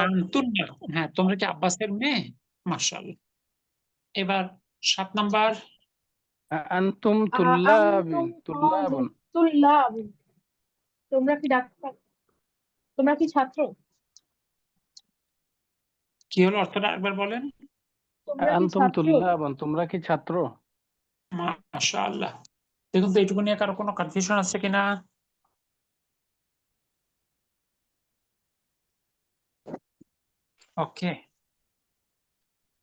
আন্তুন না, হ্যাঁ তোমরা কি আব্বাসের মেয়ে? মাশাআল্লাহ। এবার 7 নম্বর। আনতুম আনতুম তুল্লাবুন তুল্লাব তোমরা কি ডাক্তার? তোমরা কি ছাত্র? কি হলো অর্থটা একবার বলেন। তোমরা কি আনতুম ছাত্র? তুল্লাবুন তোমরা কি ছাত্র? মাশাআল্লাহ। দেখুন তো এইটুকু নিয়ে কারো কোনো কনফিউশন আছে কিনা? ওকে,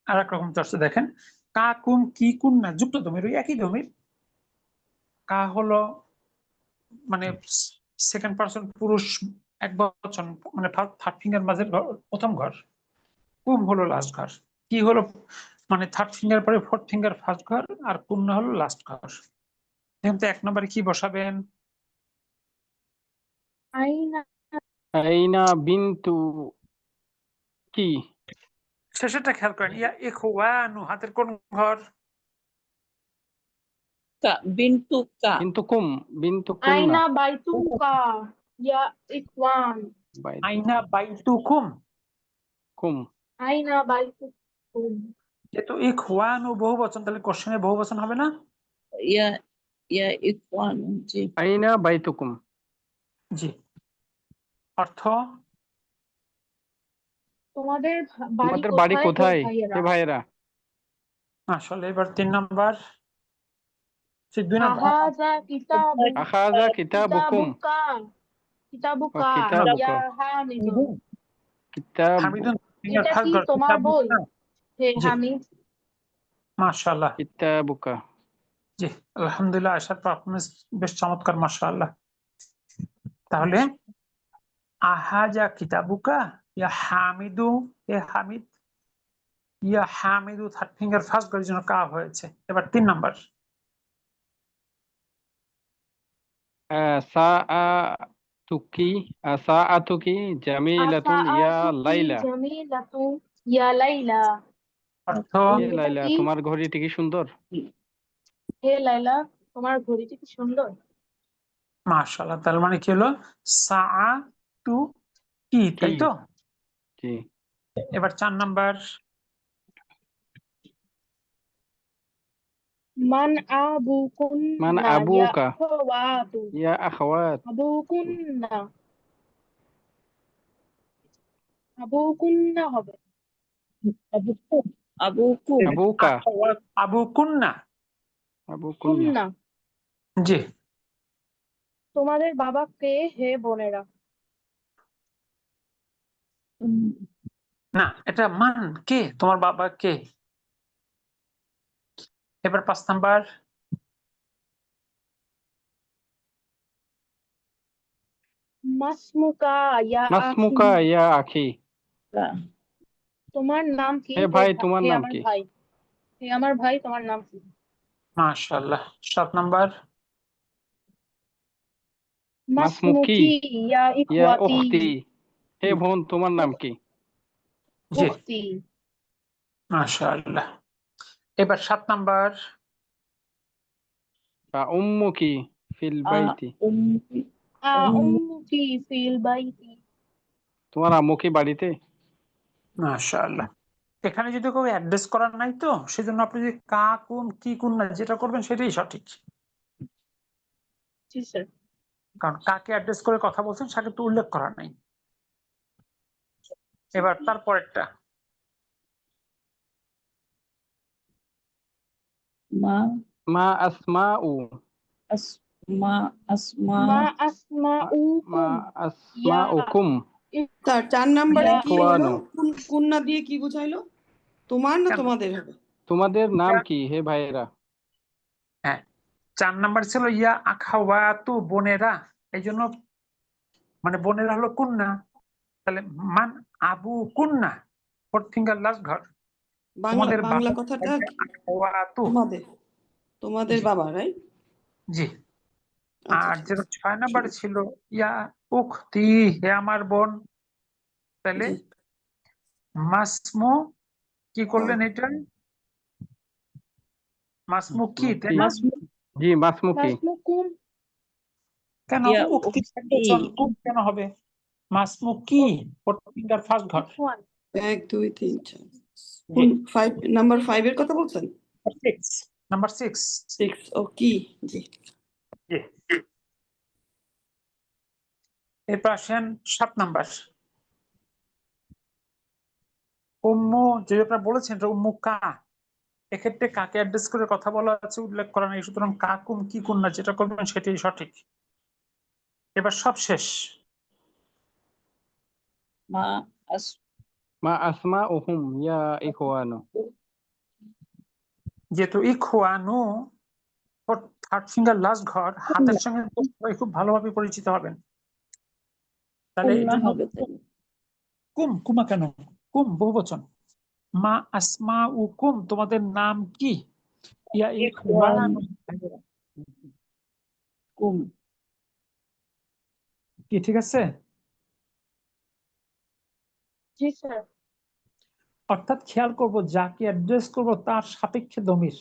আর এক রকম চর্চা দেখেন। কা কুম কি কুন না যুক্ত দমির, ওই একই দমির। কা হলো মানে সেকেন্ড পারসন পুরুষ এক বচন, মানে থার্ড ফিঙ্গার মাঝের ঘর, প্রথম ঘর। কুম হলো লাস্ট ঘর। কি হলো মানে থার্ড ফিঙ্গার পরে ফোর্থ ফিঙ্গার ফার্স্ট ঘর, আর কুন্না হলো লাস্ট ঘর। দেখুন তো 1 নম্বরে কি বসাবেন? আইনা আইনা বিনতু কি শেষেরটা খেয়াল করেন। ইয়া ইখওয়ানু হাতের কোন ঘর? বিনতু কা বিনতু কুন্না আইনা বাইতুকা ইয়া ইখওয়ান আইনা বাইতুকুম। কুম আইনা বাইতুকুম যেহেতু ইখওয়ানু বহুবচন, তাহলে কোশ্চেনে বহুবচন হবে না? ইয়া ইয়া ইখওয়ান, জি। আইনা বাইতুকুম। জি। অর্থ তোমাদের বাড়ি তোমাদের বাড়ি কোথায় হে কোথায় ভাইয়েরা? হে ভাইয়েরা? আসলে এবার 3 নাম্বার, 2 নাম্বার। আহাজা কিতাবুকা আখাযা কিতাবুকুম কিতাবুকা কিতাবুকা ইয়া হামিদুন। কিতাব হামিদুন এটা ফার্স্ট কি ঘর তোমার বই কিতাবুকা। হে জি। হামিদ? মাশাআল্লাহ। কিতাবুকা। জি, আলহামদুলিল্লাহ, আশার পারফরমেন্স বেশ চমৎকার, মাশাআল্লাহ। তাহলে আহাজা কিতাবুকা ইয়া হামিদু, এ হামিদ, ইয়া হামিদু থার্ড ফিঙ্গার ফার্স্ট ঘরের জন্য কা হয়েছে। এবার 3 নাম্বার। সাআতুকি সাআতুকি জামিলাতুন ইয়া আসাআতুকি লাইলা। জামিলাতু ইয়া লাইলা। অর্থ হে এটা লাইলা, কি? তোমার ঘড়িটি কি সুন্দর। হে লাইলা, তোমার ঘড়িটি কি সুন্দর। মাশাআল্লাহ। তার মানে কি হলো? সাআ টু কি, তাই কি? তো? জি। এবার 4 নাম্বার। মান মান আবুকুন্না ইয়া আবুকা আখাওয়াতু। ইয়া আখাওয়াত। আবুকুন্না, আবুকুন্না হবে। আবুকুম, আবুকুম, আবুকা আখাওয়াত আবু কুন্না। আবুকুন্না। কুন্না। জি। তোমাদের বাবা কে হে বোনেরা? না, এটা মান, কে তোমার বাবা কে। এবার 5 নাম্বার। মাসমুকা ইয়া আখি। মাসমুকা ইয়া আখি। তোমার নাম কি হে ভাই, হে তোমার নাম আমার কি? ভাই। হে আমার ভাই, তোমার নাম কি? মাশাআল্লাহ। 7 নাম্বার। মাসমুকি মাসমুকি ইয়া ইয়া ইখওয়াতি। উখতি। হে বোন, তোমার নাম কি? জি, উখতি। মাশাআল্লাহ। এবার 7 নাম্বার। উম্মুকি ফিল বাইতি। উম্মি, উম্মুকি ফিল বাইতি। তোমার আম্মু কি বাড়িতে? মাশাআল্লাহ। এখানে যদি কেউ অ্যাড্রেস করার নাই তো, সেজন্য আপনি যে কা কুম কি কুন না যেটা করবেন সেটাই সঠিক। জি স্যার। কারণ কাকে অ্যাড্রেস করে কথা বলছেন সেটা তো উল্লেখ করা নাই। এবার তারপরেরটা। মা মা আসমাউ। আসমা আসমা মা মা আসমাউকুম ইয়া আসমাউকুম তার 4 নাম্বারে ইয়া কি হলো? ইখওয়ানু। কুন্না দিয়ে কি বুঝাইলো? তোমার না কেন? তোমাদের হবে? তোমাদের নাম কি হে ভাইয়েরা? হ্যাঁ, 4 নাম্বার ছিল ইয়া আখাওয়াতু, বোনেরা। এই জন্য মানে বোনেরা হলো কুন্না। তাহলে মান আবু কুন্না, ফোর্থ ফিঙ্গার লাস্ট ঘর। বাংলা তোমাদের বাংলা বাবা কথাটা হচ্ছে কি? আখাওয়াতু। তোমাদের জি, বাবা, রাইট? জি। আচ্ছা, আর ঠিক যেটা আছে। 6 নাম্বার ছিল ইয়া উখতি, হে আমার বোন। তাহলে জি। মাসমু কি করলেন এটা? মাসমু কি, তাই কি? না? মাসমু জি, মাসমুকি। মাসমুকুম কেন ইয়া উক্তি উখতি, কুম কেন হবে? মাসমু কি, ফোর্থ ফিঙ্গার ফার্স্ট ঘর। ইখওয়ান। 1 2 3 4। জি। নাম্বার 5 এর কথা বলছেন? 6 নাম্বার 6। 6 ও কি? জি। জি। এরপর আসেন 7 নাম্বার। উম্মু, যে আপনারা বলেছেন যে উম্মু কা, এক্ষেত্রে কাকে অ্যাড্রেস করে কথা বলা আছে উল্লেখ করা নেই, সুতরাং কাকুম কি কুন্না যেটা করবেন সেটাই সঠিক। এবার সব শেষ। মা আস মা আসমাউহুম ইয়া ইখওয়ানু। যেহেতু ইখওয়ানু থার্ড ফিঙ্গার লাস্ট ঘর, হাতের সঙ্গে তো সবাই খুব ভালোভাবে পরিচিত হবেন। তাহলে এই কুন্না জন্য হবে তাহলে। কুম, কুমা কেন? কুম বহুবচন। মা আসমা উকুম, তোমাদের নাম কি? ইয়া ইখওয়ান, ইখওয়ানু, কুম। কি ঠিক আছে? জি স্যার। অর্থাৎ খেয়াল করব যাকে অ্যাড্রেস করব তার সাপেক্ষে দমির।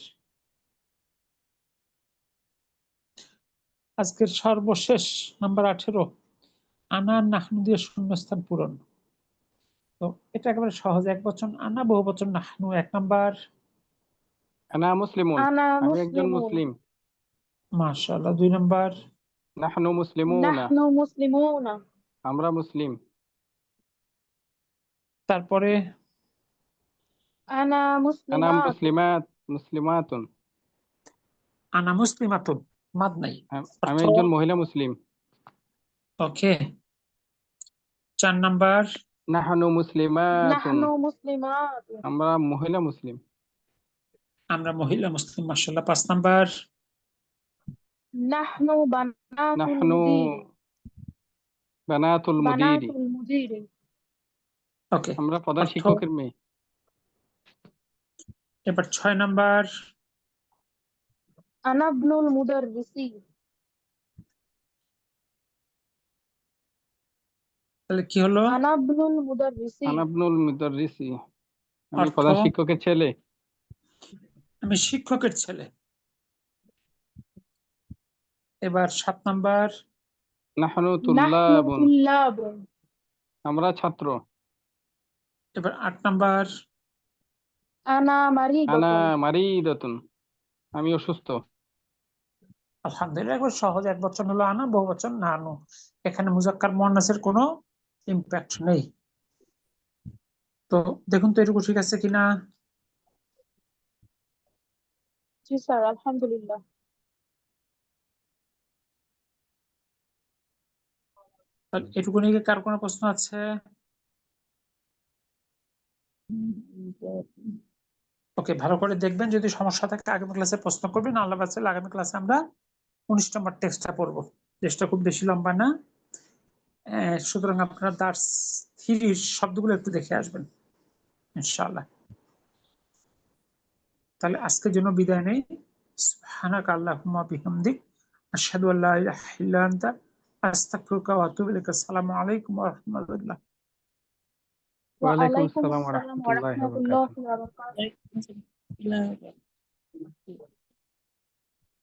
আজকের সর্বশেষ নাম্বার 18, আনা নাহনু দিয়ে শূন্যস্থান পূরণ। তো এটা একেবারে সহজ, এক বচন আনা, বহু বচন নাহনু। 1 নাম্বার। আনা মুসলিমুন, আনা আমি একজন মুসলিমুন। মুসলিম। মাশাআল্লাহ। 2 নাম্বার, নাহনু মুসলিমুনা, নাহনু মুসলিমুনা, আমরা মুসলিম। তারপরে আনা আনা মুসলিমাতুন, মুসলিমাতুন, আনা মুসলিমাতুন, মাদ নাই। আমি অর্থ একজন মহিলা মুসলিম। ওকে। 4 নাম্বার, নাহনু মুসলিমাতুন, নাহনু মুসলিমাতুন, আমরা মহিলা মুসলিম। আমরা মহিলা মুসলিম। মাশাআল্লাহ। 5 নাম্বার, নাহনু বানাতুল নাহনু মুদিরি, বানাতুল মুদিরি, বানাতুল মুদিরি, ওকে। আমরা প্রধান অর্থ শিক্ষকের মেয়ে। এবার 6 নাম্বার, আনা ইবনুল মুদাররিসি, তাহলে কি হলো? আনা ইবনুল মুদাররিসি, আনাবনুল মুদাররিসি, আমি অর্থ প্রধান শিক্ষকের ছেলে। আমি শিক্ষকের ছেলে। এবার 7 নাম্বার, নাহনু নাহনু তুল্লাবুন, তুল্লাবুন, আমরা ছাত্র। এবার 8 নাম্বার, আনা আনা মারিদাতুন, মারিদাতুন, আমি অসুস্থ। আলহামদুলিল্লাহ। একবার সহজ, এক বচন হলো আনা, বহু বচন নানু। এখানে মুজাক্কার মুয়ান্নাসের কোনো ইম্প্যাক্ট নেই। তো দেখুন তো এটুকু ঠিক আছে কিনা। জি স্যার, আলহামদুলিল্লাহ। তাহলে এটুকু নিয়ে কার কোনো প্রশ্ন আছে? ওকে, ভালো করে দেখবেন, যদি সমস্যা থাকে আগামী ক্লাসে প্রশ্ন করবেন। আল্লাহ বাঁচালে আগামী ক্লাসে আমরা 19 নম্বর টেক্সটটা পড়বো। টেক্সটটা খুব বেশি লম্বা না, সুতরাং আপনারা দার্স 3 শব্দগুলো একটু দেখে আসবেন ইনশাআল্লাহ। তাহলে আজকের জন্য বিদায় নেই। সুবহানাকা আল্লাহুম্মা বিহামদিক, আশহাদু আল্লা ইলাহা ইল্লা আনতা, আস্তাগফিরুকা ওয়া আতুবু ইলাইক। আসসালামু আলাইকুম ওয়া রাহমাতুল্লাহ। ওয়া ওয়ালাইকুম আলাইকুম আসসালাম ওয়া আসসালাম ওয়া রাহমাতুল্লাহি ওয়া রাহমাতুল্লাহি বারাকাতুহু। ওয়া বারাকাতুহু।